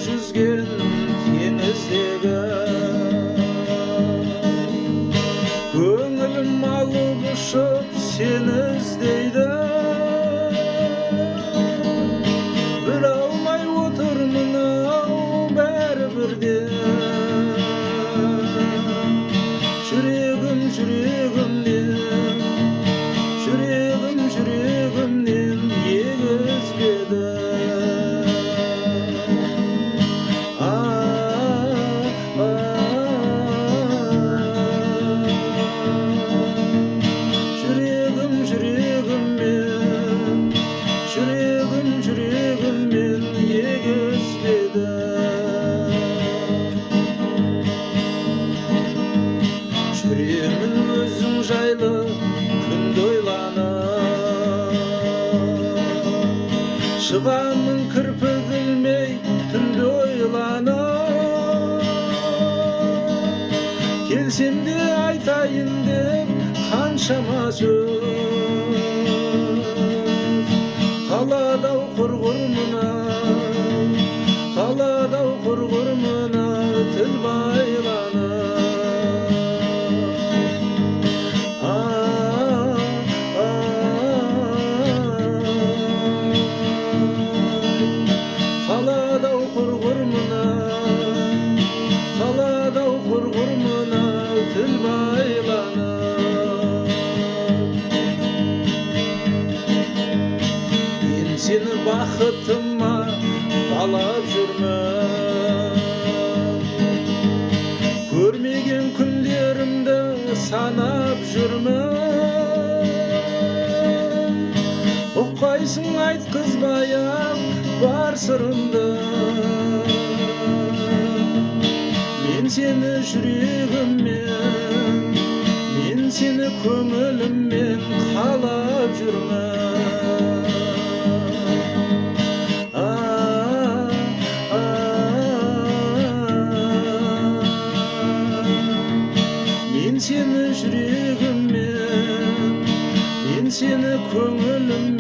жүзген теңіздегі көңілім алып ұшып сені іздейді. Біле алмай отырмын ау бәрібірде. Жүрегім жүрегімнен егізбеді. Жүрегіммен егізбеді. Жүремін өзің жайлы күнде ойланып, шығамын кірпік ілмей түнде ойланып. Келсем де айтайын деп қаншама сөз, қалады-ау құрғыр мына тіл байланып. Қалады-ау құрғыр мына тіл байланып. Мен сені бақытыма балап жүрмін, көрмеген күндерімді санап жүрмін. Ұқпайсың айтқызбай-ақ бар сырымды, мен сені жүрегіммен, мен сені көңіліммен қалап жүрмін. Мен сені жүрегіммен, мен сені көңіліммен